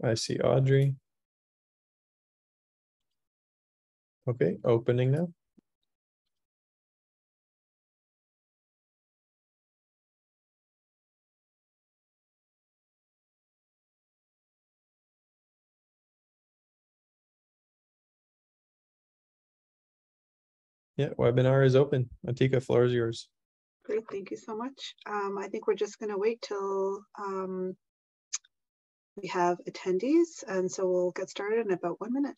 I see Audrey. Okay, opening now. Yeah, webinar is open. Atika, floor is yours. Great, thank you so much. I think we're just going to wait till we have attendees, and so we'll get started in about 1 minute.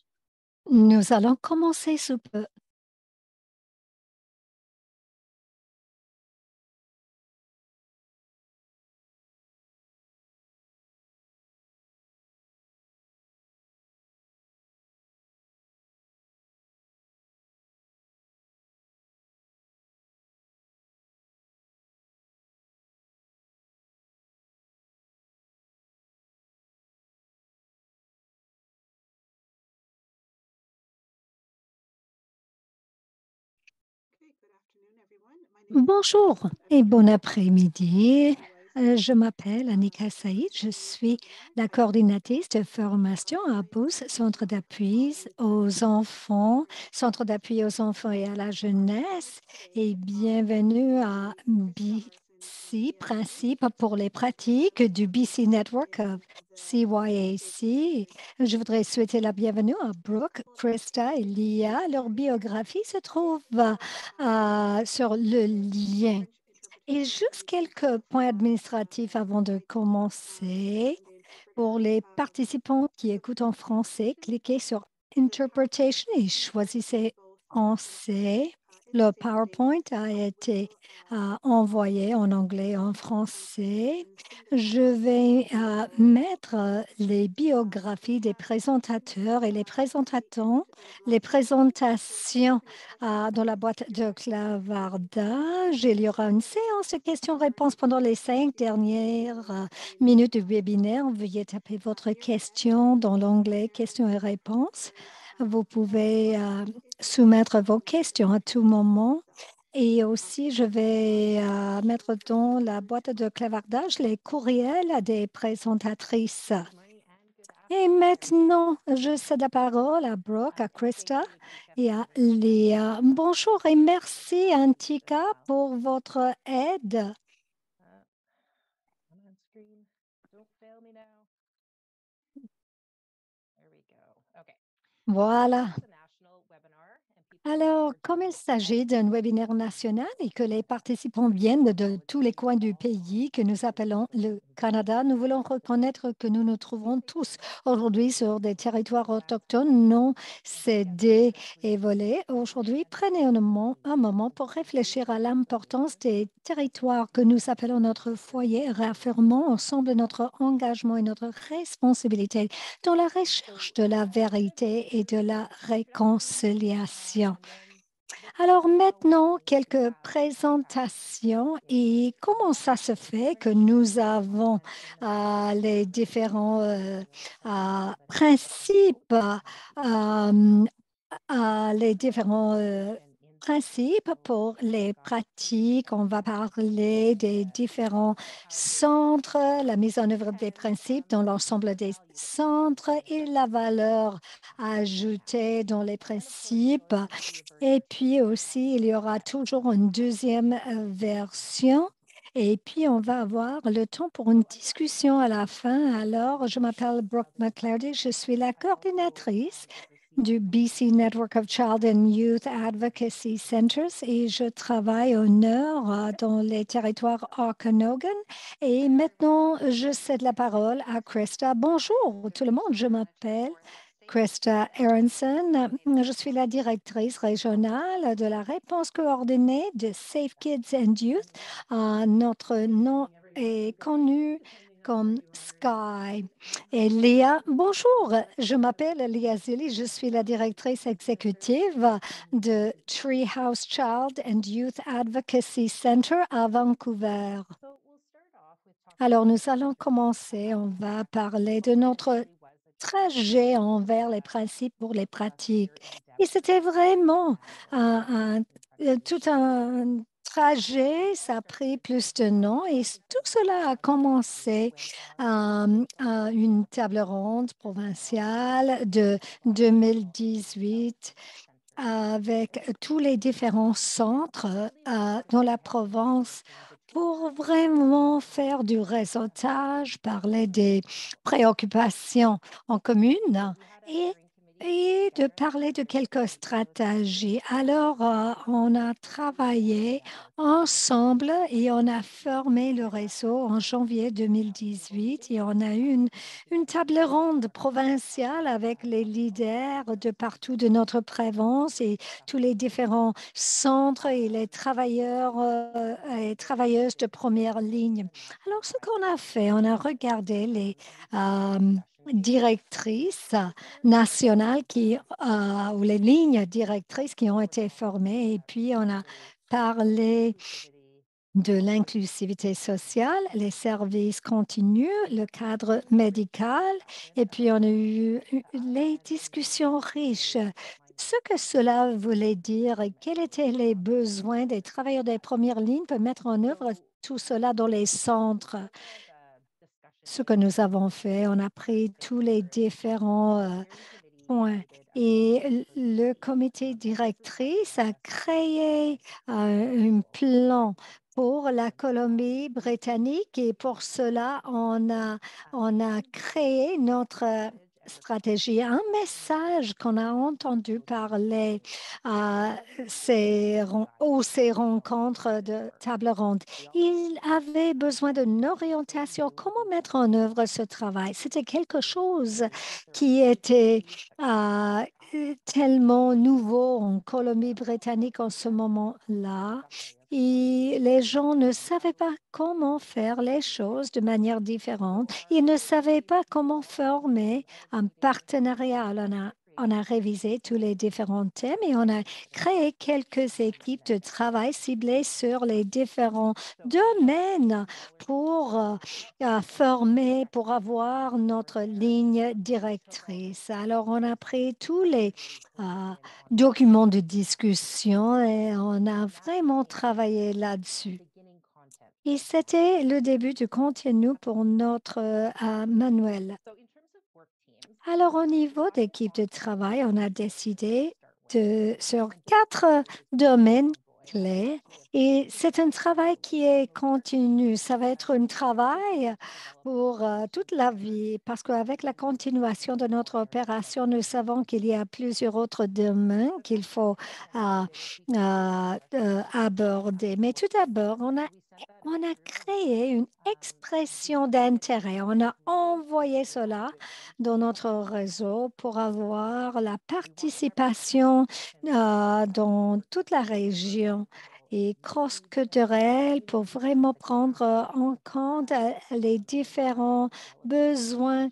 Nous allons commencer sous peu. Bonjour et bon après-midi. Je m'appelle Annika Saïd. Je suis la coordinatrice de formation à BOOS, Centre d'appui aux enfants, Centre d'appui aux enfants et à la jeunesse. Et bienvenue à BC, Principe pour les pratiques du BC Network of CYAC. Je voudrais souhaiter la bienvenue à Brooke, Krista et Lia. Leur biographie se trouve sur le lien. Et juste quelques points administratifs avant de commencer. Pour les participants qui écoutent en français, cliquez sur Interpretation et choisissez Français. Le PowerPoint a été envoyé en anglais et en français. Je vais mettre les biographies des présentateurs et les présentations dans la boîte de clavardage. Il y aura une séance de questions-réponses pendant les 5 dernières minutes du webinaire. Veuillez taper votre question dans l'onglet questions et réponses. Vous pouvez soumettre vos questions à tout moment. Et aussi, je vais mettre dans la boîte de clavardage les courriels des présentatrices. Et maintenant, je cède la parole à Brooke, à Krista et à Léa. Bonjour et merci, Antika, pour votre aide. Voilà. Alors, comme il s'agit d'un webinaire national et que les participants viennent de tous les coins du pays que nous appelons le Canada, nous voulons reconnaître que nous nous trouvons tous aujourd'hui sur des territoires autochtones non cédés et volés. Aujourd'hui, prenez un moment pour réfléchir à l'importance des territoires que nous appelons notre foyer, réaffirmons ensemble notre engagement et notre responsabilité dans la recherche de la vérité et de la réconciliation. Alors maintenant, quelques présentations et comment ça se fait que nous avons les différents principes, les différents principes pour les pratiques. On va parler des différents centres, la mise en œuvre des principes dans l'ensemble des centres et la valeur ajoutée dans les principes. Et puis aussi, il y aura toujours une deuxième version. Et puis, on va avoir le temps pour une discussion à la fin. Alors, je m'appelle Brooke McClarty, je suis la coordinatrice du BC Network of Child and Youth Advocacy Centers et je travaille au nord dans les territoires Okanagan. Et maintenant, je cède la parole à Krista. Bonjour tout le monde, je m'appelle Krista Aronson. Je suis la directrice régionale de la réponse coordonnée de Safe Kids and Youth. Notre nom est connu comme Sky. Et Léa, bonjour, je m'appelle Léa Zilli, je suis la directrice exécutive de Treehouse Child and Youth Advocacy Center à Vancouver. Alors, nous allons commencer, on va parler de notre trajet envers les principes pour les pratiques. Et c'était vraiment tout un trajet, ça a pris plus de temps et tout cela a commencé à une table ronde provinciale de 2018 avec tous les différents centres dans la province pour vraiment faire du réseautage, parler des préoccupations en commune et, et de parler de quelques stratégies. Alors, on a travaillé ensemble et on a formé le réseau en janvier 2018 et on a eu une table ronde provinciale avec les leaders de partout de notre province et tous les différents centres et les travailleurs et travailleuses de première ligne. Alors, ce qu'on a fait, on a regardé les directrices nationales ou les lignes directrices qui ont été formées et puis on a parlé de l'inclusivité sociale, les services continus, le cadre médical, et puis on a eu les discussions riches. Ce que cela voulait dire et quels étaient les besoins des travailleurs des premières lignes pour mettre en œuvre tout cela dans les centres. Ce que nous avons fait, on a pris tous les différents points et le comité directrice a créé un plan pour la Colombie-Britannique et pour cela, on a créé notre stratégie, un message qu'on a entendu parler ces rencontres de table ronde. Il avait besoin d'une orientation, comment mettre en œuvre ce travail. C'était quelque chose qui était tellement nouveau en Colombie-Britannique en ce moment-là. Et les gens ne savaient pas comment faire les choses de manière différente. Ils ne savaient pas comment former un partenariat. Alors, on a révisé tous les différents thèmes et on a créé quelques équipes de travail ciblées sur les différents domaines pour former, pour avoir notre ligne directrice. Alors, on a pris tous les documents de discussion et on a vraiment travaillé là-dessus. Et c'était le début du contenu pour notre manuel. Alors, au niveau d'équipe de travail, on a décidé sur 4 domaines clés et c'est un travail qui est continu. Ça va être un travail pour toute la vie parce qu'avec la continuation de notre opération, nous savons qu'il y a plusieurs autres domaines qu'il faut aborder. Mais tout d'abord, on a créé une expression d'intérêt. On a envoyé cela dans notre réseau pour avoir la participation dans toute la région et cross-culturelle pour vraiment prendre en compte les différents besoins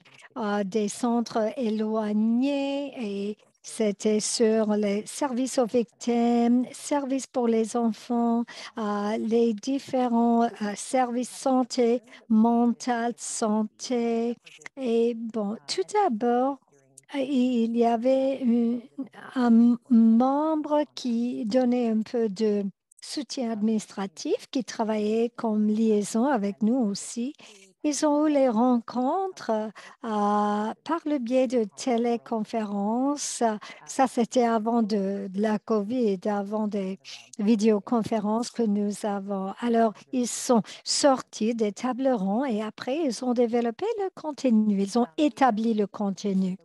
des centres éloignés et c'était sur les services aux victimes, services pour les enfants, les différents services santé mentale, santé. Et bon, tout d'abord, il y avait un membre qui donnait un peu de soutien administratif, qui travaillait comme liaison avec nous aussi. Ils ont eu les rencontres par le biais de téléconférences. Ça, c'était avant de la COVID, avant des vidéoconférences que nous avons. Alors, ils sont sortis des tables rondes et après, ils ont développé le contenu. Ils ont établi le contenu.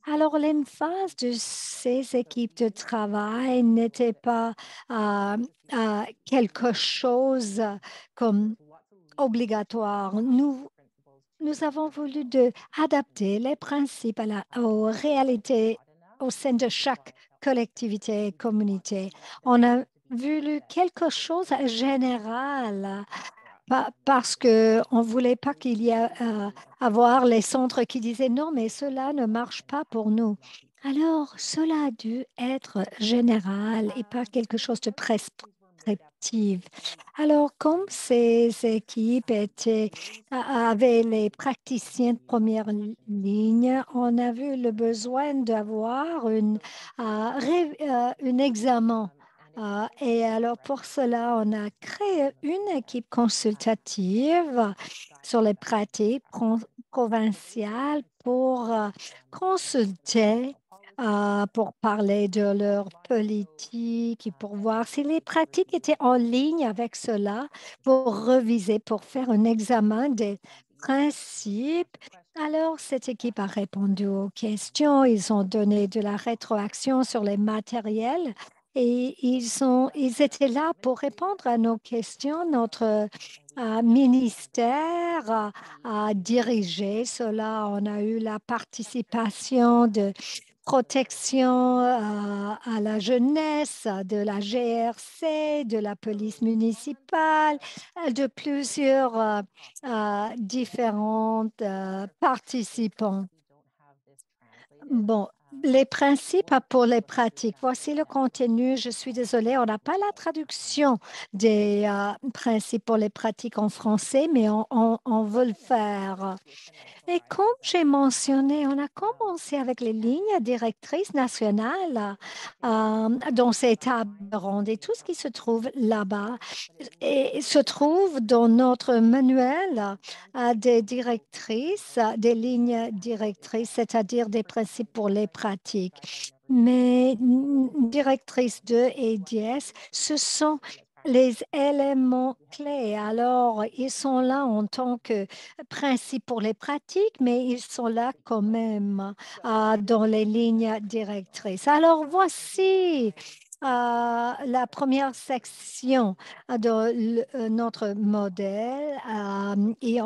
Alors, l'emphase de ces équipes de travail n'était pas quelque chose comme obligatoire. Nous avons voulu adapter les principes aux réalités au sein de chaque collectivité et communauté. On a voulu quelque chose de général parce qu'on ne voulait pas qu'il y ait avoir les centres qui disaient non, mais cela ne marche pas pour nous. Alors, cela a dû être général et pas quelque chose de prescriptif. Alors, comme ces équipes avaient les praticiens de première ligne, on a vu le besoin d'avoir un examen Et alors, pour cela, on a créé une équipe consultative sur les pratiques provinciales pour consulter, pour parler de leur politique et pour voir si les pratiques étaient en ligne avec cela, pour reviser, pour faire un examen des principes. Alors, cette équipe a répondu aux questions, ils ont donné de la rétroaction sur les matériels et ils étaient là pour répondre à nos questions. Notre ministère a dirigé cela. On a eu la participation de protection à la jeunesse, de la GRC, de la police municipale, de plusieurs différentes participants. Bon, les principes pour les pratiques. Voici le contenu. Je suis désolée, on n'a pas la traduction des principes pour les pratiques en français, mais on veut le faire. Et comme j'ai mentionné, on a commencé avec les lignes directrices nationales dans ces tables rondes et tout ce qui se trouve là-bas et se trouve dans notre manuel des directrices, des lignes directrices, c'est-à-dire des principes pour les pratiques. Mais directrices 2 et 10, ce sont les éléments clés. Alors, ils sont là en tant que principes pour les pratiques, mais ils sont là quand même dans les lignes directrices. Alors, voici la première section de notre modèle et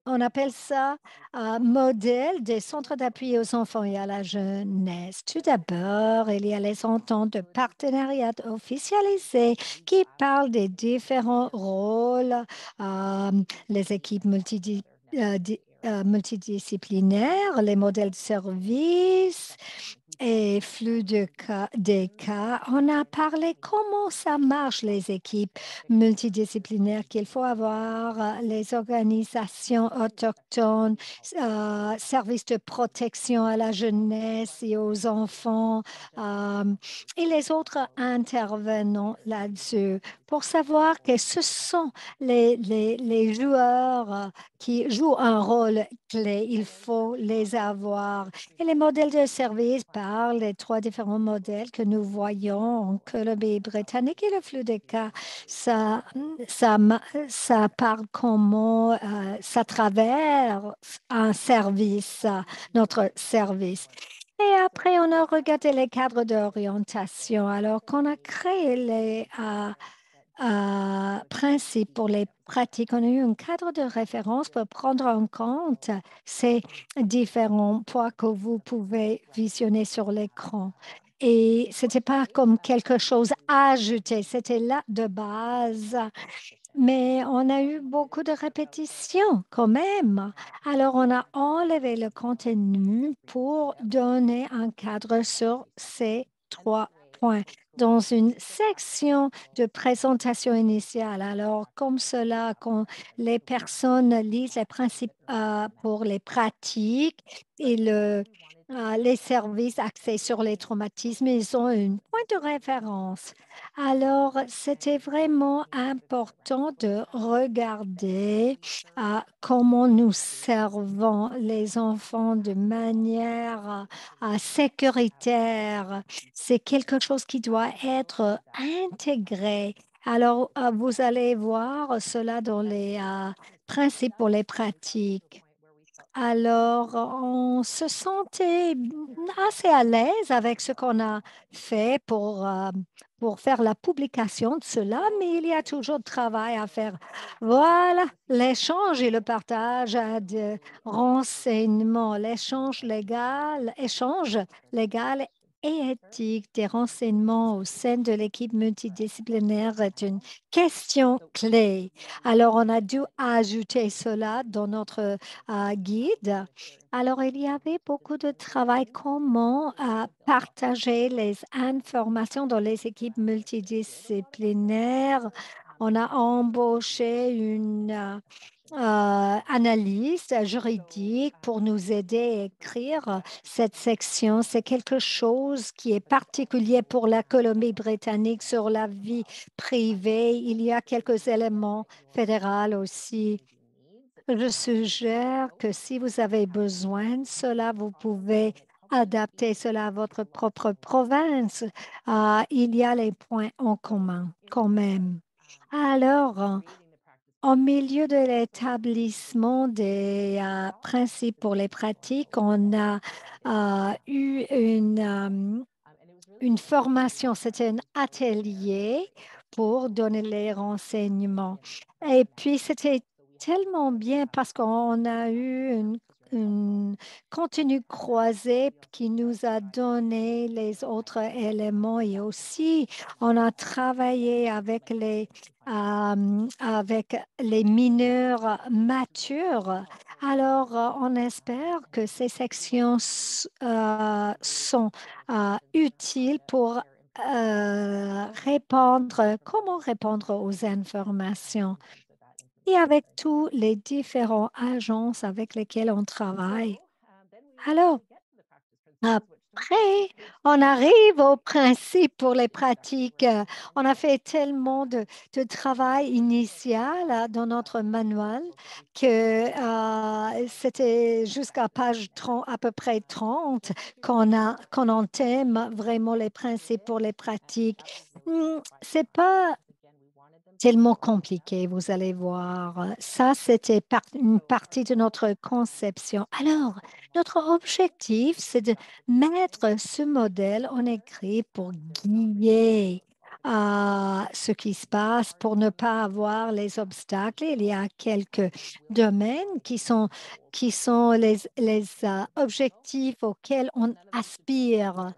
on appelle ça modèle des centres d'appui aux enfants et à la jeunesse. Tout d'abord, il y a les ententes de partenariat officialisées qui parlent des différents rôles, les équipes multidisciplinaires, les modèles de service et flux des cas. On a parlé comment ça marche, les équipes multidisciplinaires, qu'il faut avoir les organisations autochtones, services de protection à la jeunesse et aux enfants et les autres intervenants là-dessus pour savoir que ce sont les joueurs qui jouent un rôle clé. Il faut les avoir. Et les modèles de service parlent des trois différents modèles que nous voyons en Colombie-Britannique et le flux des cas. Ça parle comment ça traverse un service, notre service. Et après, on a regardé les cadres d'orientation. Alors qu'on a créé les principes pour les pratiques, on a eu un cadre de référence pour prendre en compte ces différents points que vous pouvez visionner sur l'écran. Et ce n'était pas comme quelque chose à ajouter, c'était là de base. Mais on a eu beaucoup de répétitions quand même. Alors, on a enlevé le contenu pour donner un cadre sur ces trois points dans une section de présentation initiale. Alors, comme cela, quand les personnes lisent les principes pour les pratiques et les services axés sur les traumatismes, ils ont une point de référence. Alors, c'était vraiment important de regarder comment nous servons les enfants de manière sécuritaire. C'est quelque chose qui doit être intégré. Alors, vous allez voir cela dans les principes pour les pratiques. Alors, on se sentait assez à l'aise avec ce qu'on a fait pour faire la publication de cela, mais il y a toujours de travail à faire. Voilà, l'échange et le partage de renseignements, échange légal et éthique des renseignements au sein de l'équipe multidisciplinaire est une question clé. Alors, on a dû ajouter cela dans notre guide. Alors, il y avait beaucoup de travail, comment partager les informations dans les équipes multidisciplinaires. On a embauché une analyste juridique pour nous aider à écrire cette section. C'est quelque chose qui est particulier pour la Colombie-Britannique sur la vie privée. Il y a quelques éléments fédéraux aussi. Je suggère que si vous avez besoin de cela, vous pouvez adapter cela à votre propre province. Il y a les points en commun quand même. Alors, au milieu de l'établissement des principes pour les pratiques, on a eu une formation, c'était un atelier pour donner les renseignements. Et puis, c'était tellement bien parce qu'on a eu une contenu croisé qui nous a donné les autres éléments et aussi on a travaillé avec les mineurs matures. Alors, on espère que ces sections sont utiles pour comment répondre aux informations et avec tous les différents agences avec lesquelles on travaille. Alors, après, on arrive au principe pour les pratiques. On a fait tellement de travail initial dans notre manuel que c'était jusqu'à page 30, à peu près 30 qu'on entame vraiment les principes pour les pratiques. C'est pas tellement compliqué, vous allez voir. Ça, c'était une partie de notre conception. Alors, notre objectif, c'est de mettre ce modèle en écrit pour guider ce qui se passe, pour ne pas avoir les obstacles. Il y a quelques domaines qui sont les objectifs auxquels on aspire,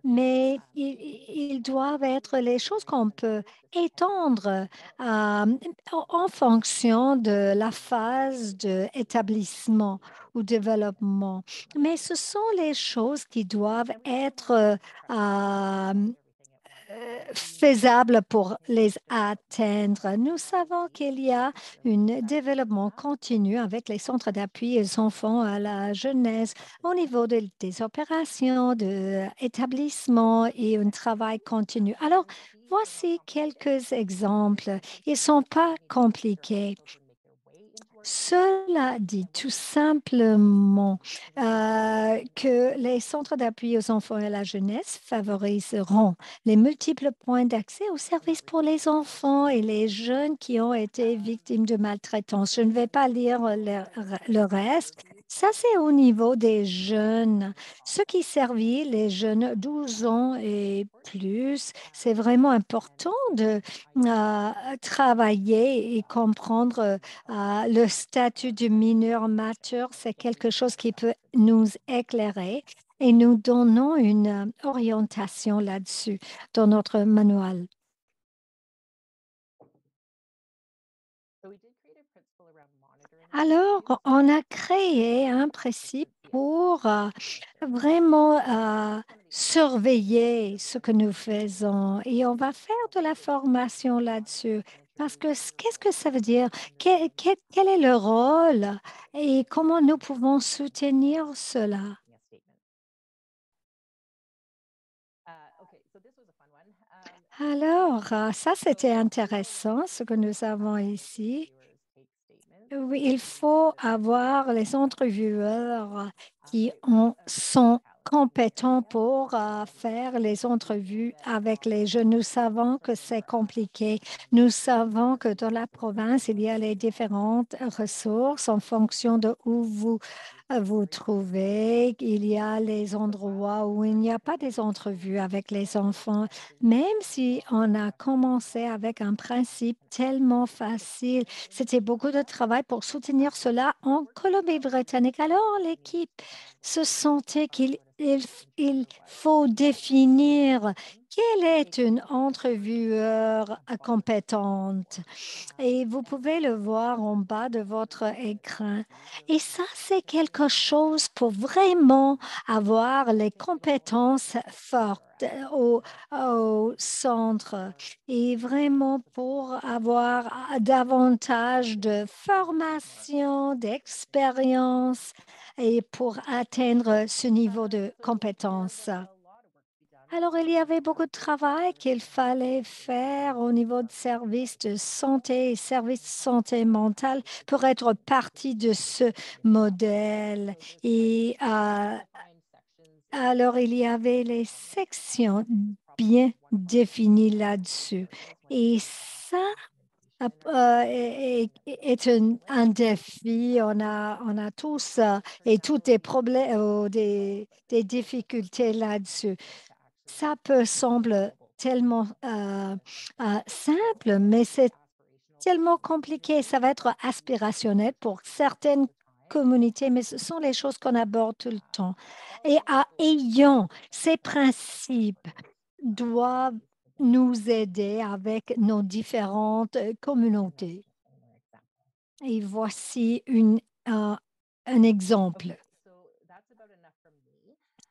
mais ils doivent être les choses qu'on peut étendre en fonction de la phase d'établissement ou développement. Mais ce sont les choses qui doivent être faisables pour les atteindre. Nous savons qu'il y a un développement continu avec les centres d'appui aux enfants à la jeunesse au niveau des opérations, de établissements et un travail continu. Alors, voici quelques exemples. Ils ne sont pas compliqués. Cela dit tout simplement que les centres d'appui aux enfants et à la jeunesse favoriseront les multiples points d'accès aux services pour les enfants et les jeunes qui ont été victimes de maltraitance. Je ne vais pas lire le reste. Ça, c'est au niveau des jeunes. Ce qui servit les jeunes 12 ans et plus, c'est vraiment important de travailler et comprendre le statut du mineur mature, c'est quelque chose qui peut nous éclairer et nous donnons une orientation là-dessus dans notre manuel. Alors, on a créé un principe pour vraiment surveiller ce que nous faisons et on va faire de la formation là-dessus. Parce que qu'est-ce que ça veut dire? Quel est le rôle et comment nous pouvons soutenir cela? Alors, ça, c'était intéressant, ce que nous avons ici. Oui, il faut avoir les entrevueurs qui sont compétents pour faire les entrevues avec les jeunes. Nous savons que c'est compliqué. Nous savons que dans la province, il y a les différentes ressources en fonction de où vous trouvez. Il y a les endroits où il n'y a pas des entrevues avec les enfants. Même si on a commencé avec un principe tellement facile, c'était beaucoup de travail pour soutenir cela en Colombie-Britannique. Alors, l'équipe se sentait qu'il faut définir quelle est une entrevueur compétente. Et vous pouvez le voir en bas de votre écran. Et ça, c'est quelque chose pour vraiment avoir les compétences fortes. au centre et vraiment pour avoir davantage de formation, d'expérience et pour atteindre ce niveau de compétence. Alors, il y avait beaucoup de travail qu'il fallait faire au niveau de services de santé et services de santé mentale pour être partie de ce modèle. Et alors, il y avait les sections bien définies là-dessus. Et ça est un défi. On a tous et tous des problèmes ou des difficultés là-dessus. Ça peut sembler tellement simple, mais c'est tellement compliqué. Ça va être aspirationnel pour certaines communautés, mais ce sont les choses qu'on aborde tout le temps. Et ayant ces principes doivent nous aider avec nos différentes communautés. Et voici un exemple.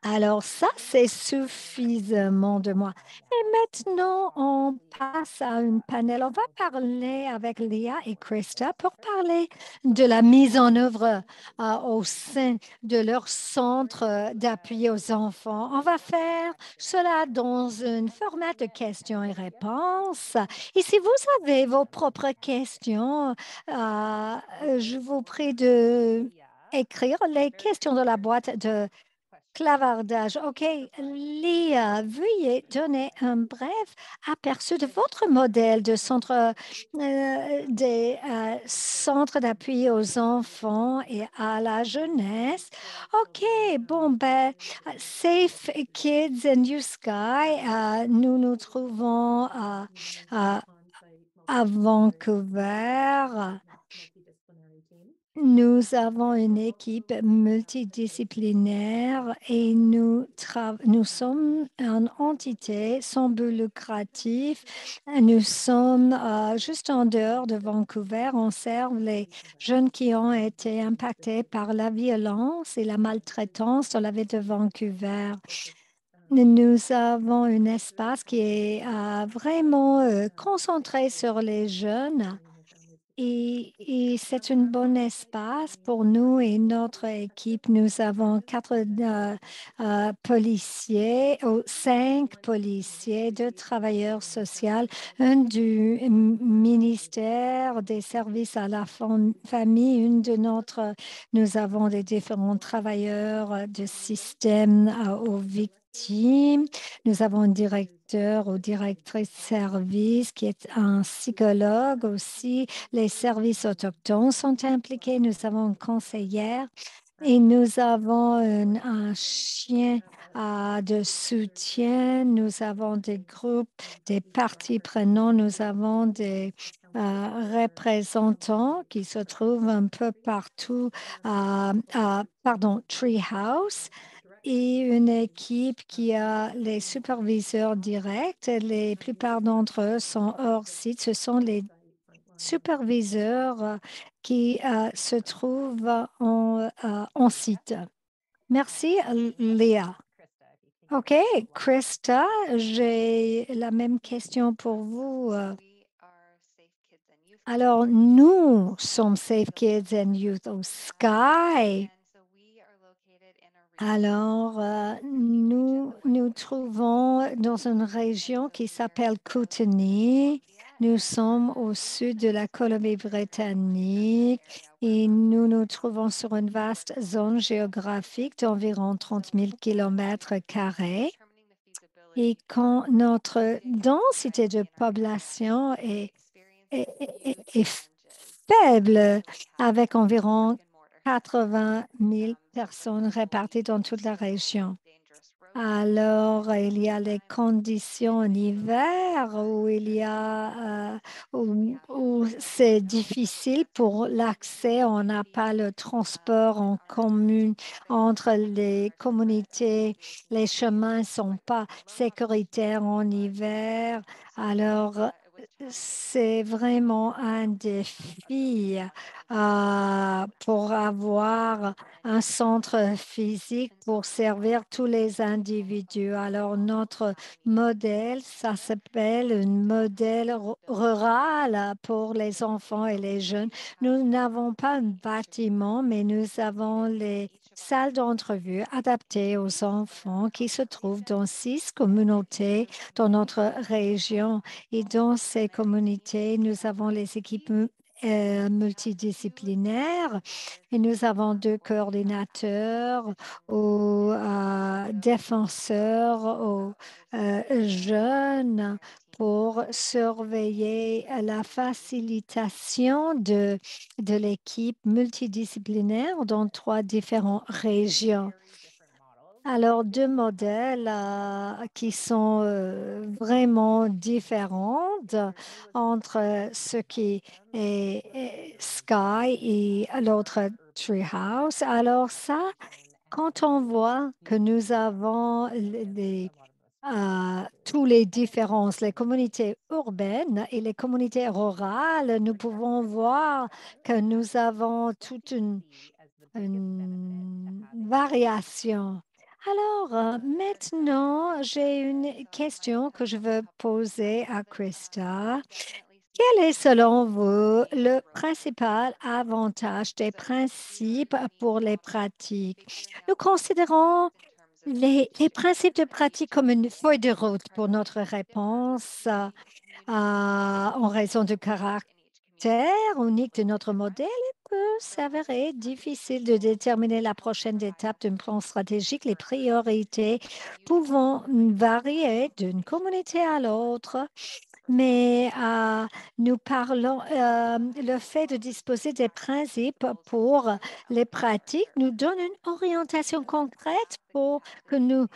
Alors ça, c'est suffisamment de moi. Et maintenant, on passe à un panel. On va parler avec Léa et Krista pour parler de la mise en œuvre au sein de leur centre d'appui aux enfants. On va faire cela dans un format de questions et réponses. Et si vous avez vos propres questions, je vous prie de écrire les questions de la boîte de clavardage. OK, Léa, veuillez donner un bref aperçu de votre modèle de centre des centres d'appui aux enfants et à la jeunesse. OK, bon, ben, Safe Kids and You Sky, nous nous trouvons à Vancouver. Nous avons une équipe multidisciplinaire et nous sommes une entité sans but lucratif. Nous sommes juste en dehors de Vancouver. On sert les jeunes qui ont été impactés par la violence et la maltraitance dans la ville de Vancouver. Nous avons un espace qui est vraiment concentré sur les jeunes. Et c'est un bon espace pour nous et notre équipe. Nous avons 5 policiers, 2 travailleurs sociaux, un du ministère des services à la famille, nous avons des différents travailleurs de système aux victimes. Nous avons un directeur ou directrice de service qui est un psychologue aussi. Les services autochtones sont impliqués. Nous avons une conseillère et nous avons un chien de soutien. Nous avons des groupes, des parties prenantes. Nous avons des représentants qui se trouvent un peu partout. Treehouse et une équipe qui a les superviseurs directs. La plupart d'entre eux sont hors site. Ce sont les superviseurs qui se trouvent en site. Merci, Léa. OK, Krista, j'ai la même question pour vous. Alors, nous sommes Safe Kids and Youth au Sky. Alors, nous nous trouvons dans une région qui s'appelle Kootenay. Nous sommes au sud de la Colombie-Britannique et nous nous trouvons sur une vaste zone géographique d'environ 30 000 km². Et quand notre densité de population est faible, avec environ 80 000 personnes réparties dans toute la région. Alors, il y a les conditions en hiver où c'est difficile pour l'accès. On n'a pas le transport en commun entre les communautés. Les chemins ne sont pas sécuritaires en hiver. Alors, c'est vraiment un défi pour avoir un centre physique pour servir tous les individus. Alors, notre modèle, ça s'appelle un modèle rural pour les enfants et les jeunes. Nous n'avons pas un bâtiment, mais nous avons les salles d'entrevue adaptées aux enfants qui se trouvent dans 6 communautés dans notre région. Et dans ces communautés, nous avons les équipes multidisciplinaires et nous avons 2 coordinateurs aux défenseurs, aux jeunes pour surveiller la facilitation de l'équipe multidisciplinaire dans 3 différentes régions. Alors, 2 modèles qui sont vraiment différents entre ce qui est Sky et l'autre Treehouse. Alors ça, quand on voit que nous avons tous les différences, les communautés urbaines et les communautés rurales, nous pouvons voir que nous avons toute une variation. Alors, maintenant, j'ai une question que je veux poser à Krista. Quel est, selon vous, le principal avantage des principes pour les pratiques? Nous considérons les principes de pratique comme une feuille de route pour notre réponse en raison du caractère unique de notre modèle. Il peut s'avérer difficile de déterminer la prochaine étape d'un plan stratégique. Les priorités pouvant varier d'une communauté à l'autre, mais nous parlons, le fait de disposer des principes pour les pratiques nous donne une orientation concrète pour que nous,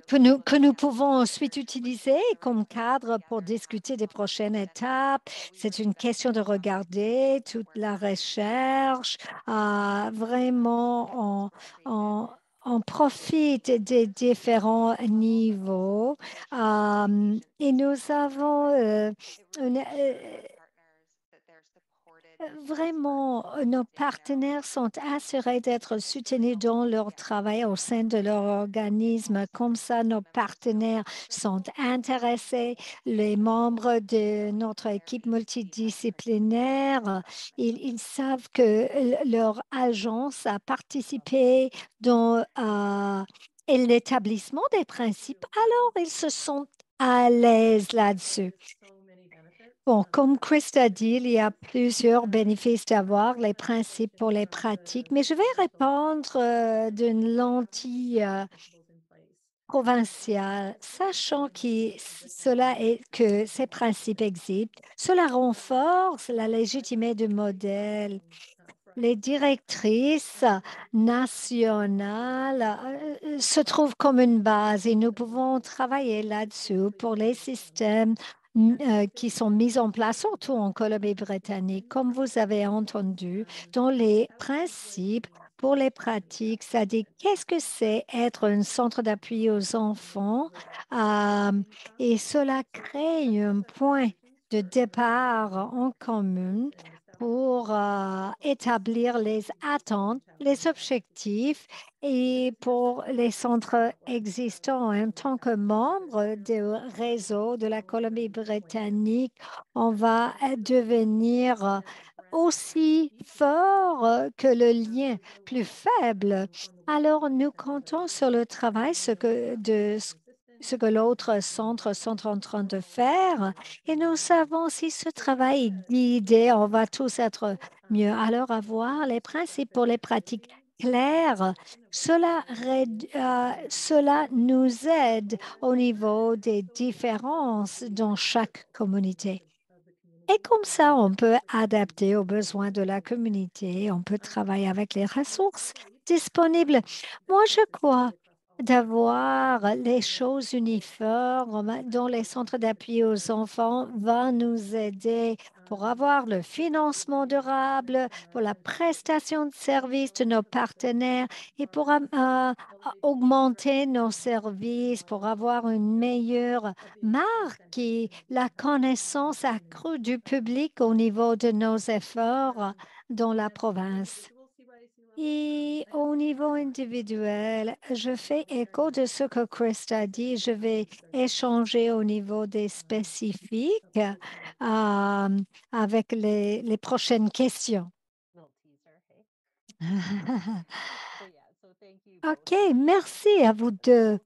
que nous pouvons ensuite utiliser comme cadre pour discuter des prochaines étapes. C'est une question de regarder toute la recherche, vraiment on profite des différents niveaux et nous avons vraiment, nos partenaires sont assurés d'être soutenus dans leur travail au sein de leur organisme. Comme ça, nos partenaires sont intéressés. Les membres de notre équipe multidisciplinaire, ils savent que leur agence a participé dans l'établissement des principes. Alors, ils se sentent à l'aise là-dessus. Bon, comme Chris a dit, il y a plusieurs bénéfices d'avoir les principes pour les pratiques, mais je vais répondre d'une lentille provinciale, sachant que ces principes existent. Cela renforce la légitimité du modèle. Les directrices nationales se trouvent comme une base et nous pouvons travailler là-dessus pour les systèmes qui sont mis en place, surtout en Colombie-Britannique. Comme vous avez entendu, dans les principes pour les pratiques, ça dit qu'est-ce que c'est être un centre d'appui aux enfants et cela crée un point de départ en commun pour établir les attentes, les objectifs et pour les centres existants. En tant que membre du réseau de la Colombie-Britannique, on va devenir aussi fort que le lien plus faible. Alors, nous comptons sur le travail, ce que l'autre centre sont en train de faire. Et nous savons si ce travail est guidé, on va tous être mieux. Alors, avoir les principes pour les pratiques claires, cela nous aide au niveau des différences dans chaque communauté. Et comme ça, on peut adapter aux besoins de la communauté, on peut travailler avec les ressources disponibles. Moi, je crois d'avoir les choses uniformes dans les centres d'appui aux enfants va nous aider pour avoir le financement durable, pour la prestation de services de nos partenaires et pour augmenter nos services, pour avoir une meilleure marque et la connaissance accrue du public au niveau de nos efforts dans la province. Et au niveau individuel, je fais écho de ce que Chris a dit. Je vais échanger au niveau des spécifiques avec les prochaines questions. OK, merci à vous deux.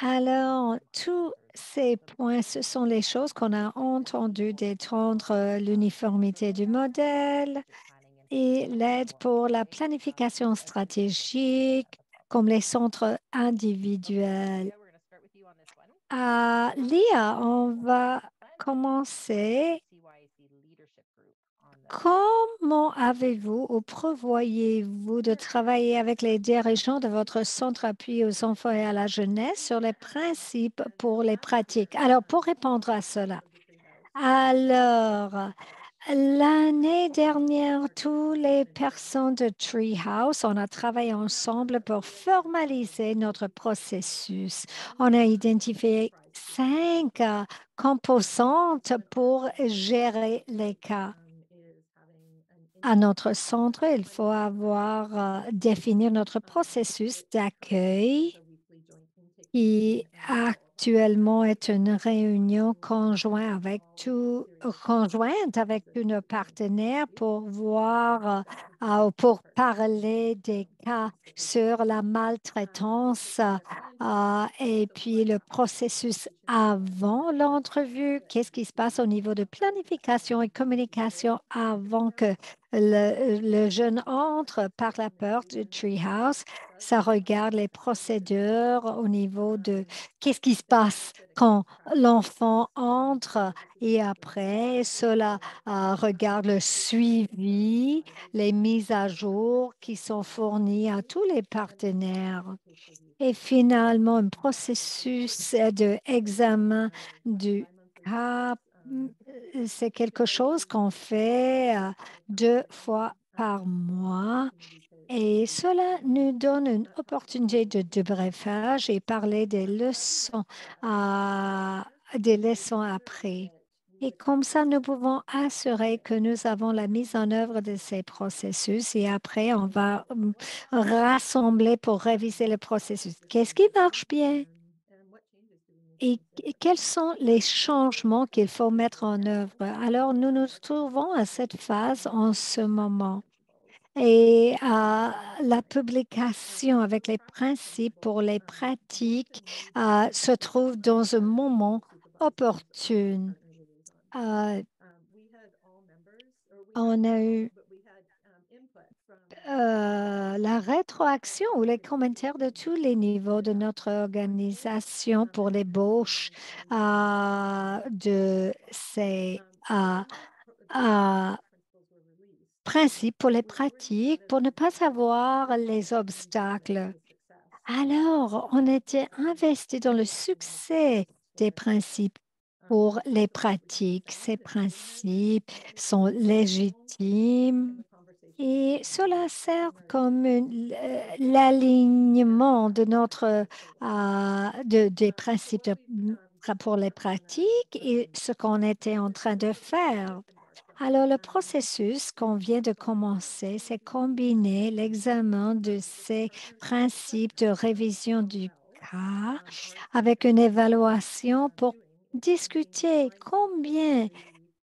Alors, tous ces points, ce sont les choses qu'on a entendues détendre l'uniformité du modèle et l'aide pour la planification stratégique, comme les centres individuels. Lia, on va commencer. Comment avez-vous ou prévoyez-vous de travailler avec les dirigeants de votre centre appui aux enfants et à la jeunesse sur les principes pour les pratiques? Alors, pour répondre à cela, alors, l'année dernière, toutes les personnes de Treehouse, on a travaillé ensemble pour formaliser notre processus. On a identifié 5 composantes pour gérer les cas. À notre centre, il faut avoir définir notre processus d'accueil qui actuellement est une réunion conjointe avec une partenaire pour voir, pour parler des cas sur la maltraitance et puis le processus avant l'entrevue, qu'est-ce qui se passe au niveau de planification et communication avant que le jeune entre par la porte du Treehouse. Ça regarde les procédures au niveau de qu'est-ce qui se passe quand l'enfant entre et après, cela regarde le suivi, les mises à jour qui sont fournies à tous les partenaires. Et finalement, un processus d'examen du cas, c'est quelque chose qu'on fait 2 fois par mois. Et cela nous donne une opportunité de débriefage et parler des leçons après. Et comme ça, nous pouvons assurer que nous avons la mise en œuvre de ces processus et après, on va rassembler pour réviser le processus. Qu'est-ce qui marche bien? Et quels sont les changements qu'il faut mettre en œuvre? Alors, nous nous trouvons à cette phase en ce moment. Et la publication avec les principes pour les pratiques se trouve dans un moment opportun. On a eu la rétroaction ou les commentaires de tous les niveaux de notre organisation pour l'ébauche de ces principes pour les pratiques, pour ne pas avoir les obstacles. Alors, on était investi dans le succès des principes pour les pratiques. Ces principes sont légitimes et cela sert comme l'alignement de des principes pour les pratiques et ce qu'on était en train de faire. Alors, le processus qu'on vient de commencer, c'est combiner l'examen de ces principes de révision du cas avec une évaluation pour discuter combien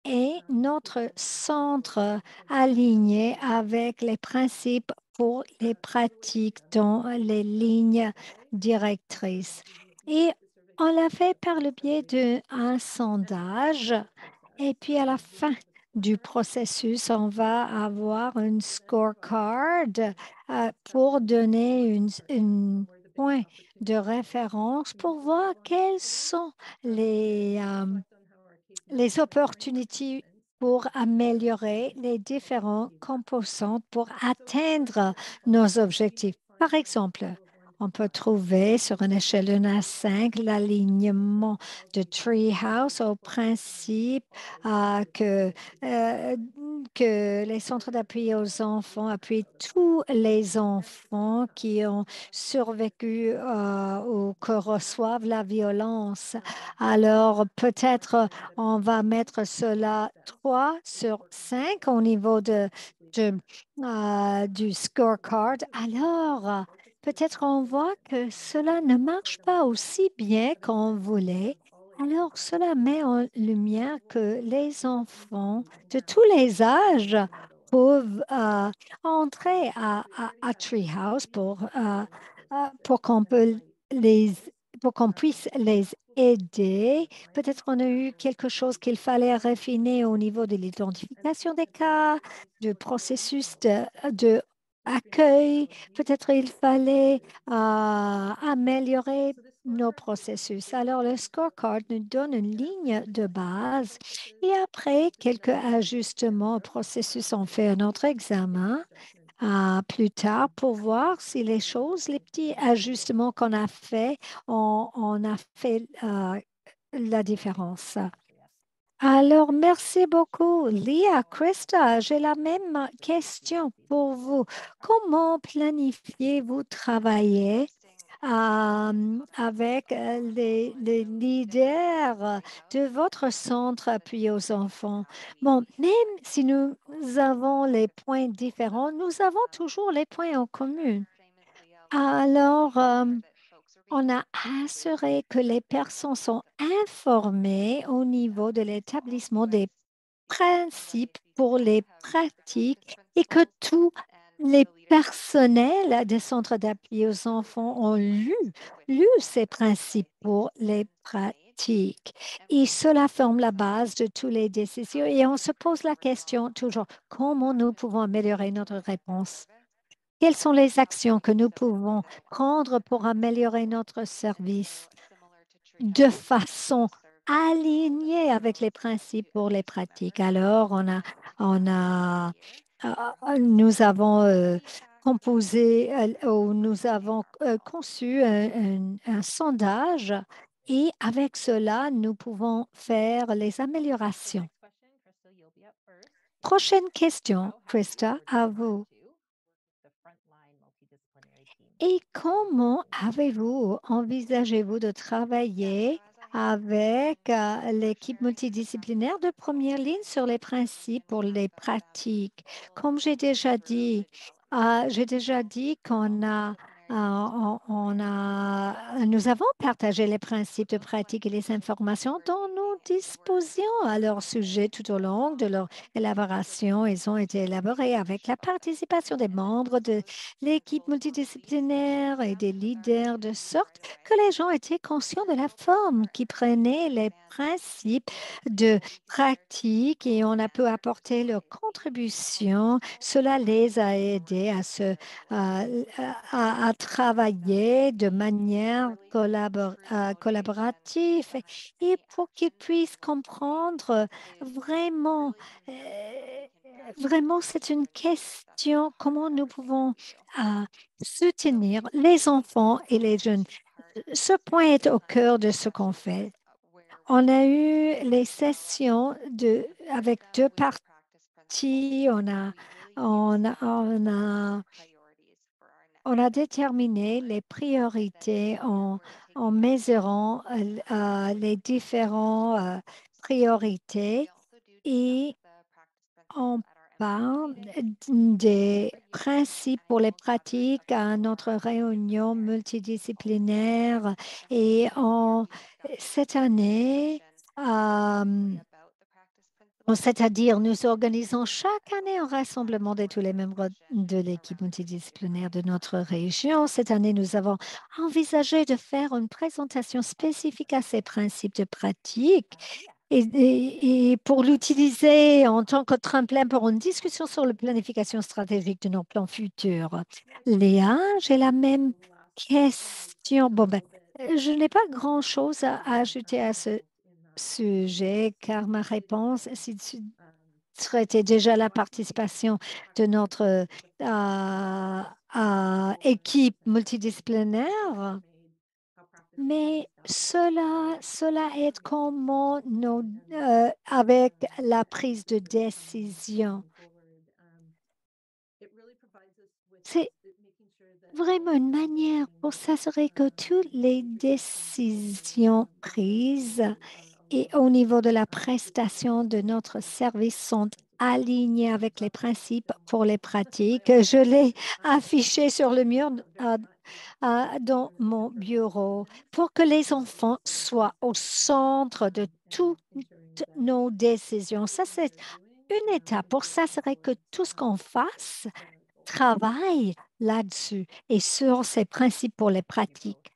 est notre centre aligné avec les principes pour les pratiques dans les lignes directrices. Et on l'a fait par le biais d'un sondage. Et puis à la fin du processus, on va avoir une scorecard pour donner une point de référence pour voir quelles sont les opportunités pour améliorer les différents composantes pour atteindre nos objectifs. Par exemple, on peut trouver sur une échelle de 1 à 5 l'alignement de Treehouse au principe euh, que les centres d'appui aux enfants appuient tous les enfants qui ont survécu ou qui reçoivent la violence. Alors, peut-être on va mettre cela 3 sur 5 au niveau du scorecard. Alors, peut-être on voit que cela ne marche pas aussi bien qu'on voulait. Alors, cela met en lumière que les enfants de tous les âges peuvent entrer à Treehouse pour qu'on peut les, pour qu'on puisse les aider. Peut-être on a eu quelque chose qu'il fallait raffiner au niveau de l'identification des cas, du processus de accueil. Peut-être il fallait améliorer nos processus. Alors, le scorecard nous donne une ligne de base et après quelques ajustements au processus, on fait un autre examen plus tard pour voir si les choses, les petits ajustements qu'on a fait, on a fait la différence. Alors, merci beaucoup. Lia, Krista, j'ai la même question pour vous. Comment planifiez-vous travailler avec les leaders de votre centre appuyé aux enfants? Bon, même si nous avons les points différents, nous avons toujours les points en commun. Alors, on a assuré que les personnes sont informées au niveau de l'établissement des principes pour les pratiques et que tous les personnels des centres d'appui aux enfants ont lu ces principes pour les pratiques. Et cela forme la base de toutes les décisions. Et on se pose la question toujours, comment nous pouvons améliorer notre réponse? Quelles sont les actions que nous pouvons prendre pour améliorer notre service de façon alignée avec les principes pour les pratiques? Alors, nous avons composé ou nous avons conçu un sondage et avec cela, nous pouvons faire les améliorations. Prochaine question, Krista, à vous. Et comment avez-vous, envisagez-vous de travailler avec l'équipe multidisciplinaire de première ligne sur les principes pour les pratiques? Comme j'ai déjà dit nous avons partagé les principes de pratique et les informations dont nous disposions à leur sujet tout au long de leur élaboration. Ils ont été élaborés avec la participation des membres de l'équipe multidisciplinaire et des leaders de sorte que les gens étaient conscients de la forme qui prenait les principes de pratique et on a pu apporter leur contribution. Cela les a aidés à travailler de manière collaborative et pour qu'ils puissent comprendre vraiment, euh, vraiment, c'est une question, comment nous pouvons soutenir les enfants et les jeunes. Ce point est au cœur de ce qu'on fait. On a eu les sessions avec deux parties. On a déterminé les priorités en mesurant les différentes priorités et on parle des principes pour les pratiques à notre réunion multidisciplinaire et cette année, c'est-à-dire, nous organisons chaque année un rassemblement de tous les membres de l'équipe multidisciplinaire de notre région. Cette année, nous avons envisagé de faire une présentation spécifique à ces principes de pratique et pour l'utiliser en tant que tremplin pour une discussion sur la planification stratégique de nos plans futurs. Léa, j'ai la même question. Bon, ben, je n'ai pas grand-chose à ajouter à ce sujet, car ma réponse serait déjà la participation de notre équipe multidisciplinaire, mais cela aide comment avec la prise de décision. C'est vraiment une manière pour s'assurer que toutes les décisions prises et au niveau de la prestation de notre service sont alignées avec les principes pour les pratiques. Je l'ai affiché sur le mur dans mon bureau pour que les enfants soient au centre de toutes nos décisions. Ça, c'est une étape pour s'assurer que tout ce qu'on fasse travaille là-dessus et sur ces principes pour les pratiques.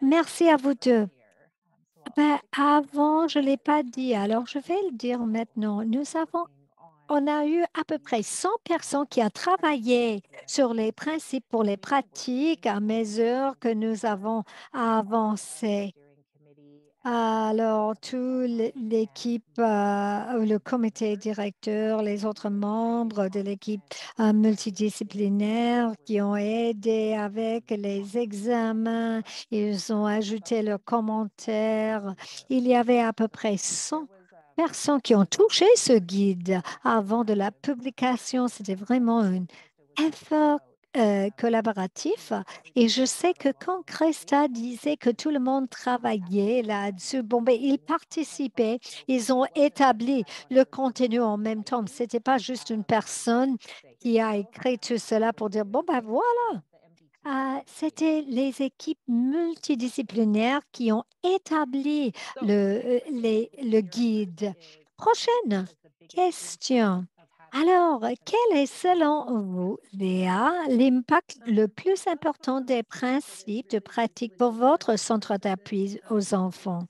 Merci à vous deux. Ben, avant, je ne l'ai pas dit, alors je vais le dire maintenant. On a eu à peu près 100 personnes qui ont travaillé sur les principes pour les pratiques à mesure que nous avons avancé. Alors, toute l'équipe, le comité directeur, les autres membres de l'équipe multidisciplinaire qui ont aidé avec les examens, ils ont ajouté leurs commentaires. Il y avait à peu près 100 personnes qui ont touché ce guide avant de la publication. C'était vraiment un effort collaboratif. Et je sais que quand Krista disait que tout le monde travaillait là-dessus, bon, ben, ils participaient, ils ont établi le contenu en même temps. Ce n'était pas juste une personne qui a écrit tout cela pour dire, bon, ben voilà. C'était les équipes multidisciplinaires qui ont établi le guide. Prochaine question. Alors, quel est selon vous, Léa, l'impact le plus important des principes de pratique pour votre centre d'appui aux enfants?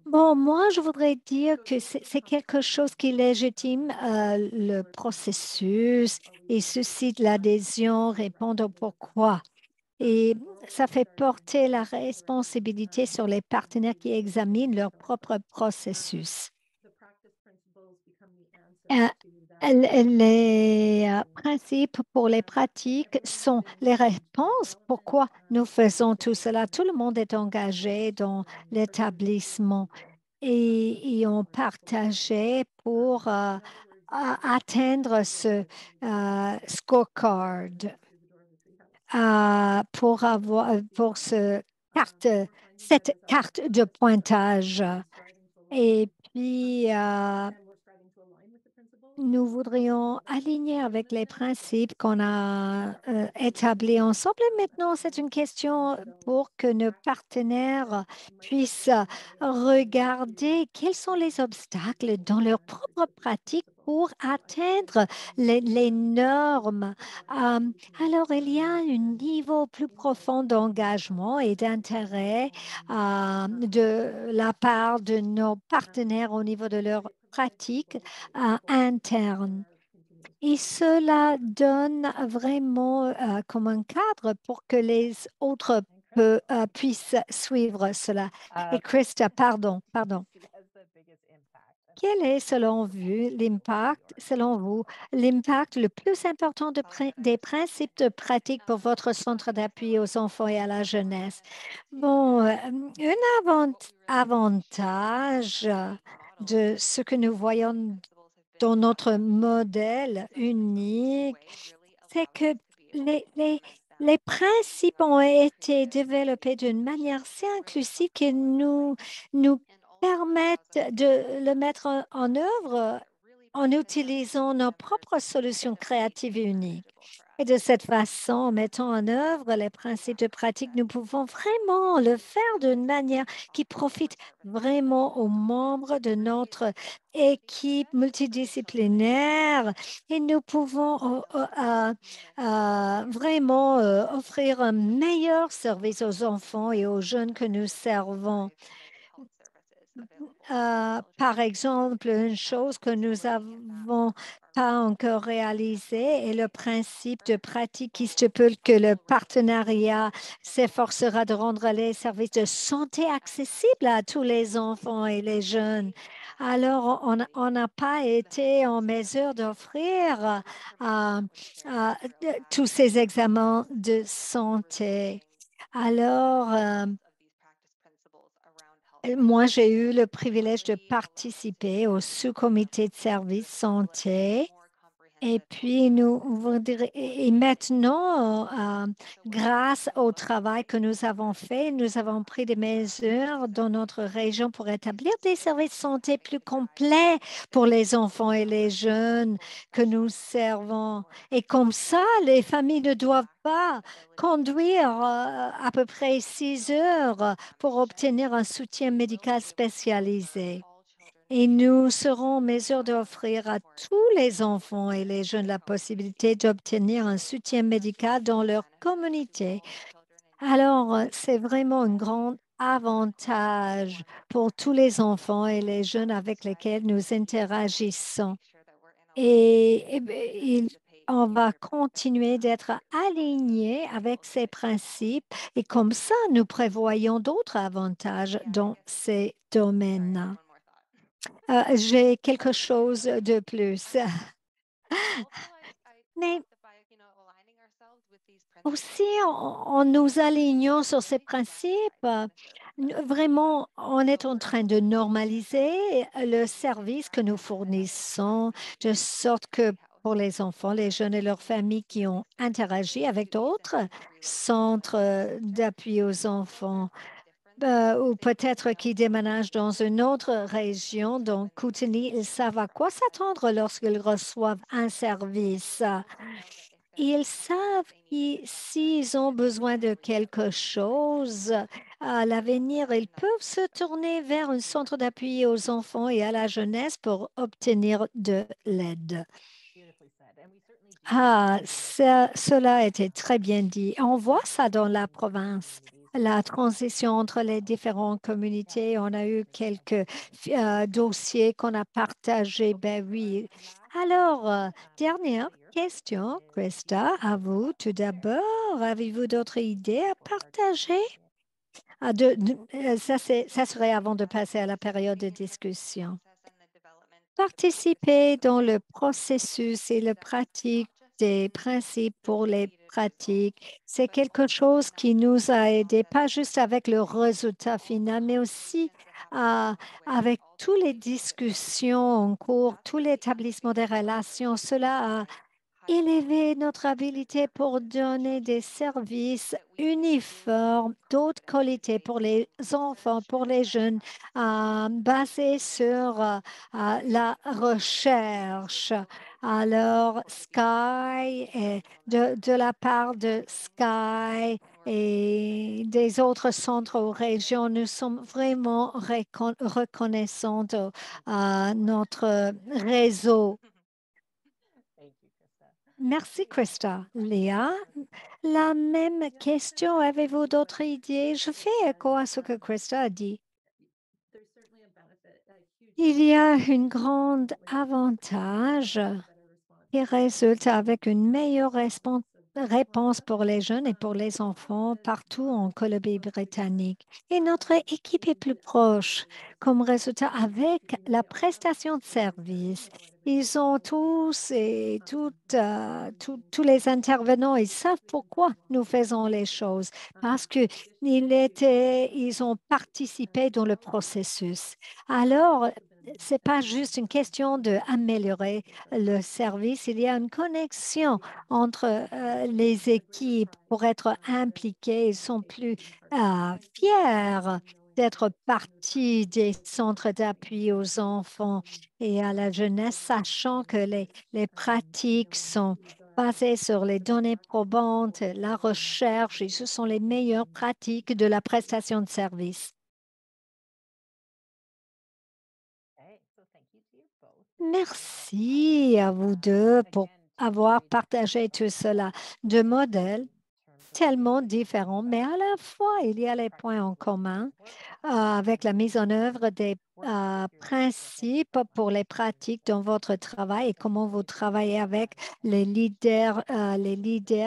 Bon, moi, je voudrais dire que c'est quelque chose qui légitime le processus et suscite l'adhésion, répondre au pourquoi. Et ça fait porter la responsabilité sur les partenaires qui examinent leur propre processus. Euh, les principes pour les pratiques sont les réponses. Pourquoi nous faisons tout cela? Tout le monde est engagé dans l'établissement et on partageait pour atteindre ce scorecard, pour cette carte de pointage. Et puis, nous voudrions aligner avec les principes qu'on a établis ensemble. Et maintenant, c'est une question pour que nos partenaires puissent regarder quels sont les obstacles dans leur propre pratique pour atteindre les normes. Alors, il y a un niveau plus profond d'engagement et d'intérêt de la part de nos partenaires au niveau de leur pratique interne. Et cela donne vraiment comme un cadre pour que les autres puissent suivre cela. Et Krista, pardon. Quel est, selon vous, l'impact le plus important des principes de pratique pour votre centre d'appui aux enfants et à la jeunesse? Bon, un avantage de ce que nous voyons dans notre modèle unique, c'est que les principes ont été développés d'une manière si inclusive que nous permettent de le mettre en œuvre en utilisant nos propres solutions créatives et uniques. Et de cette façon, en mettant en œuvre les principes de pratique, nous pouvons vraiment le faire d'une manière qui profite vraiment aux membres de notre équipe multidisciplinaire et nous pouvons vraiment offrir un meilleur service aux enfants et aux jeunes que nous servons. par exemple, une chose que nous n'avons pas encore réalisée est le principe de pratique qui stipule que le partenariat s'efforcera de rendre les services de santé accessibles à tous les enfants et les jeunes. Alors, on n'a pas été en mesure d'offrir tous ces examens de santé. Alors, moi, j'ai eu le privilège de participer au sous-comité de service santé. Et puis, et maintenant, grâce au travail que nous avons fait, nous avons pris des mesures dans notre région pour établir des services de santé plus complets pour les enfants et les jeunes que nous servons. Et comme ça, les familles ne doivent pas conduire à peu près 6 heures pour obtenir un soutien médical spécialisé. Et nous serons en mesure d'offrir à tous les enfants et les jeunes la possibilité d'obtenir un soutien médical dans leur communauté. Alors, c'est vraiment un grand avantage pour tous les enfants et les jeunes avec lesquels nous interagissons. On va continuer d'être alignés avec ces principes et comme ça, nous prévoyons d'autres avantages dans ces domaines. J'ai quelque chose de plus. Mais aussi, en nous alignant sur ces principes, vraiment, on est en train de normaliser le service que nous fournissons, de sorte que pour les enfants, les jeunes et leurs familles qui ont interagi avec d'autres centres d'appui aux enfants, ou peut-être qui déménagent dans une autre région, donc Kootenay, ils savent à quoi s'attendre lorsqu'ils reçoivent un service. Ils savent s'ils ont besoin de quelque chose à l'avenir, ils peuvent se tourner vers un centre d'appui aux enfants et à la jeunesse pour obtenir de l'aide. Cela a été très bien dit. On voit ça dans la province. La transition entre les différentes communautés, on a eu quelques dossiers qu'on a partagés. Ben oui. Alors, dernière question, Krista, à vous tout d'abord. Avez-vous d'autres idées à partager? Ça serait avant de passer à la période de discussion. Participer dans le processus et la pratique des principes pour les pratiques, c'est quelque chose qui nous a aidés, pas juste avec le résultat final, mais aussi avec toutes les discussions en cours, tout l'établissement des relations. Cela a élever notre habilité pour donner des services uniformes d'autre qualité pour les enfants, pour les jeunes, basés sur la recherche. Alors, Sky, de la part de Sky et des autres centres ou régions, nous sommes vraiment reconnaissantes à notre réseau. Merci, Krista. Léa, la même question. Avez-vous d'autres idées? Je fais écho à ce que Krista a dit. Il y a un grand avantage qui résulte avec une meilleure réponse pour les jeunes et pour les enfants partout en Colombie-Britannique. Et notre équipe est plus proche comme résultat avec la prestation de service. Ils ont tous et toutes, tous les intervenants, ils savent pourquoi nous faisons les choses, parce ils ont participé dans le processus. Alors, c'est pas juste une question d'améliorer le service, il y a une connexion entre les équipes pour être impliquées. Ils sont plus fiers d'être partie des centres d'appui aux enfants et à la jeunesse, sachant que les pratiques sont basées sur les données probantes, la recherche, et ce sont les meilleures pratiques de la prestation de services. Merci à vous deux pour avoir partagé tout cela. De modèle tellement différents, mais à la fois, il y a les points en commun avec la mise en œuvre des principes pour les pratiques dans votre travail et comment vous travaillez avec les leaders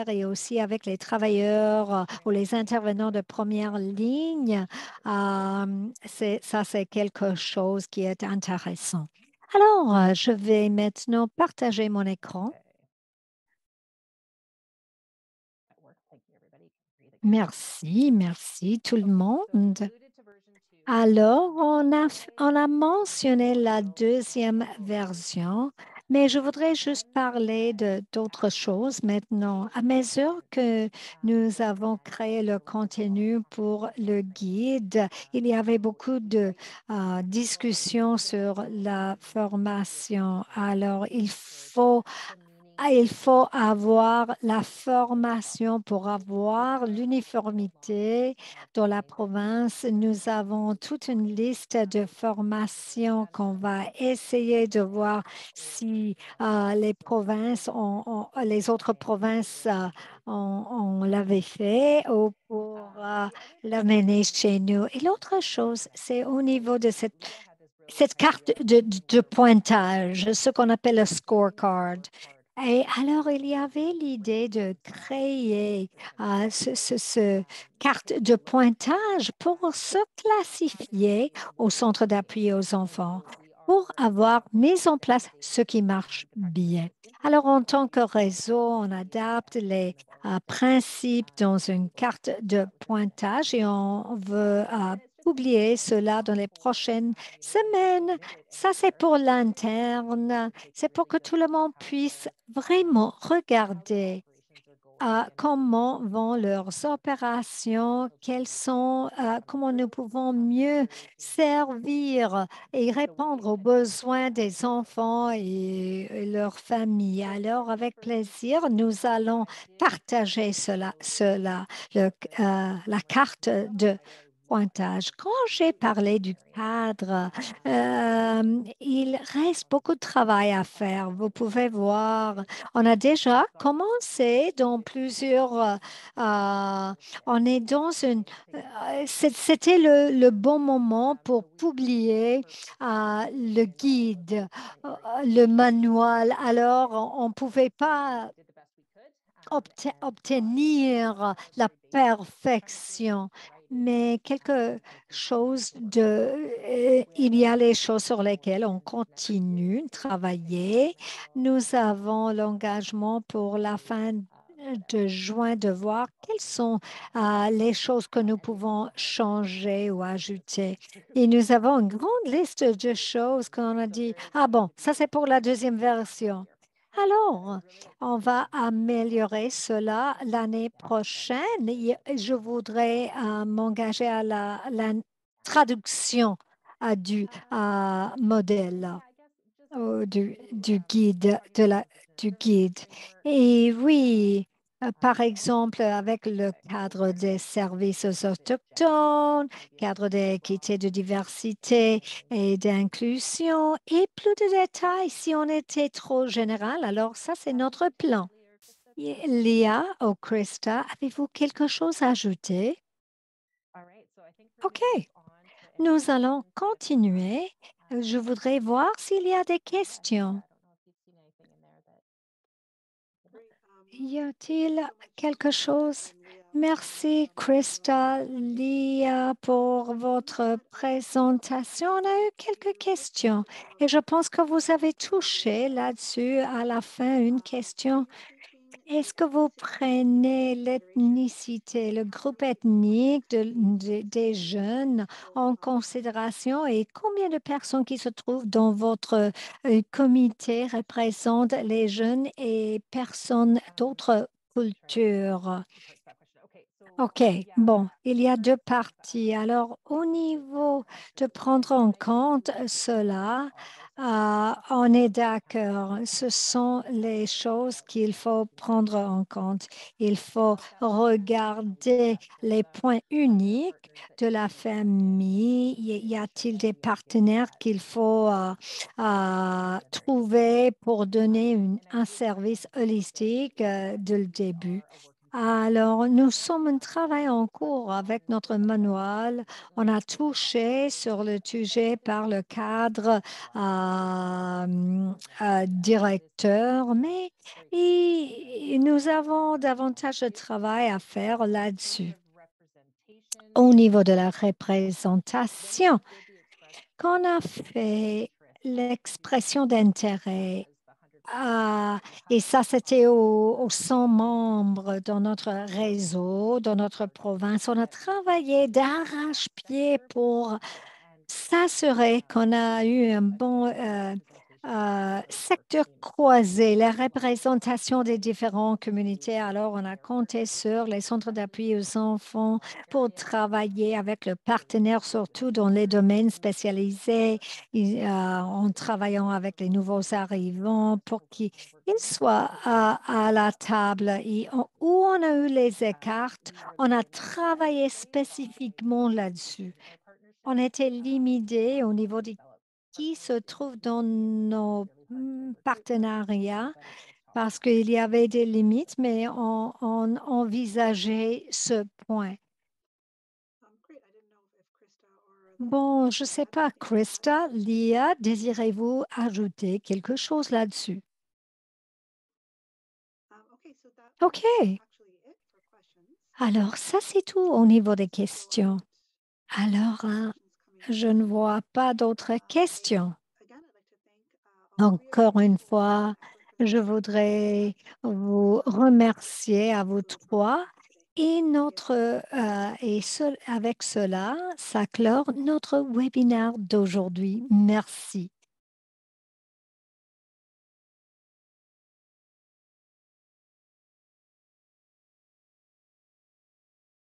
et aussi avec les travailleurs ou les intervenants de première ligne. Ça, c'est quelque chose qui est intéressant. Alors, je vais maintenant partager mon écran. Merci, merci tout le monde. Alors, on a mentionné la deuxième version, mais je voudrais juste parler de d'autres choses maintenant. À mesure que nous avons créé le contenu pour le guide, il y avait beaucoup de discussions sur la formation. Alors, il faut avoir la formation pour avoir l'uniformité dans la province. Nous avons toute une liste de formations qu'on va essayer de voir si les autres provinces on l'avait fait ou pour l'amener chez nous. Et l'autre chose, c'est au niveau de cette carte de pointage, ce qu'on appelle le scorecard. Et alors, il y avait l'idée de créer ce carte de pointage pour se classifier au centre d'appui aux enfants, pour avoir mis en place ce qui marche bien. Alors, en tant que réseau, on adapte les principes dans une carte de pointage et on veut publier cela dans les prochaines semaines. Ça, c'est pour l'interne. C'est pour que tout le monde puisse vraiment regarder comment vont leurs opérations, comment nous pouvons mieux servir et répondre aux besoins des enfants et leurs familles. Alors, avec plaisir, nous allons partager la carte de pointage. Quand j'ai parlé du cadre, il reste beaucoup de travail à faire. Vous pouvez voir, on a déjà commencé dans on est dans c'était le bon moment pour publier le guide, le manuel. Alors, on ne pouvait pas obtenir la perfection. Mais il y a les choses sur lesquelles on continue de travailler. Nous avons l'engagement pour la fin de juin de voir quelles sont les choses que nous pouvons changer ou ajouter. Et nous avons une grande liste de choses qu'on a dit, ah bon, ça c'est pour la deuxième version. Alors, on va améliorer cela l'année prochaine. Je voudrais m'engager à la traduction du modèle du guide, du guide. Et oui, par exemple, avec le cadre des services aux autochtones, cadre d'équité, de diversité et d'inclusion, et plus de détails si on était trop général. Alors, ça, c'est notre plan. Léa ou Krista, avez-vous quelque chose à ajouter? OK, nous allons continuer. Je voudrais voir s'il y a des questions. Y a-t-il quelque chose? Merci, Krista, Lia, pour votre présentation. On a eu quelques questions et je pense que vous avez touché là-dessus à la fin une question. Est-ce que vous prenez l'ethnicité, le groupe ethnique des jeunes en considération et combien de personnes qui se trouvent dans votre comité représentent les jeunes et personnes d'autres cultures? OK, bon, il y a deux parties. Alors, au niveau de prendre en compte cela, on est d'accord. Ce sont les choses qu'il faut prendre en compte. Il faut regarder les points uniques de la famille. Y a-t-il des partenaires qu'il faut trouver pour donner un service holistique dès le début? Alors, nous sommes en travail en cours avec notre manuel. On a touché sur le sujet par le cadre directeur, mais nous avons davantage de travail à faire là-dessus. Au niveau de la représentation, quand on a fait l'expression d'intérêt, et ça, c'était aux 100 membres dans notre réseau, dans notre province. On a travaillé d'arrache-pied pour s'assurer qu'on a eu un bon secteur croisé, la représentation des différentes communautés. Alors, on a compté sur les centres d'appui aux enfants pour travailler avec le partenaire, surtout dans les domaines spécialisés, en travaillant avec les nouveaux arrivants pour qu'ils soient à la table. Où on a eu les écarts, on a travaillé spécifiquement là-dessus. On était limité au niveau de qui se trouve dans nos partenariats parce qu'il y avait des limites, mais on envisageait ce point. Great. I didn't know if Krista or Bon, je ne sais pas, Krista, Lia, désirez-vous ajouter quelque chose là-dessus? Okay, so that OK. actually it for questions. Alors, ça, c'est tout au niveau des questions. Alors, je ne vois pas d'autres questions. Again, I'd like to thank all three of Encore you une for fois, je voudrais vous remercier à vous trois et avec cela, ça clore notre webinaire d'aujourd'hui. Merci.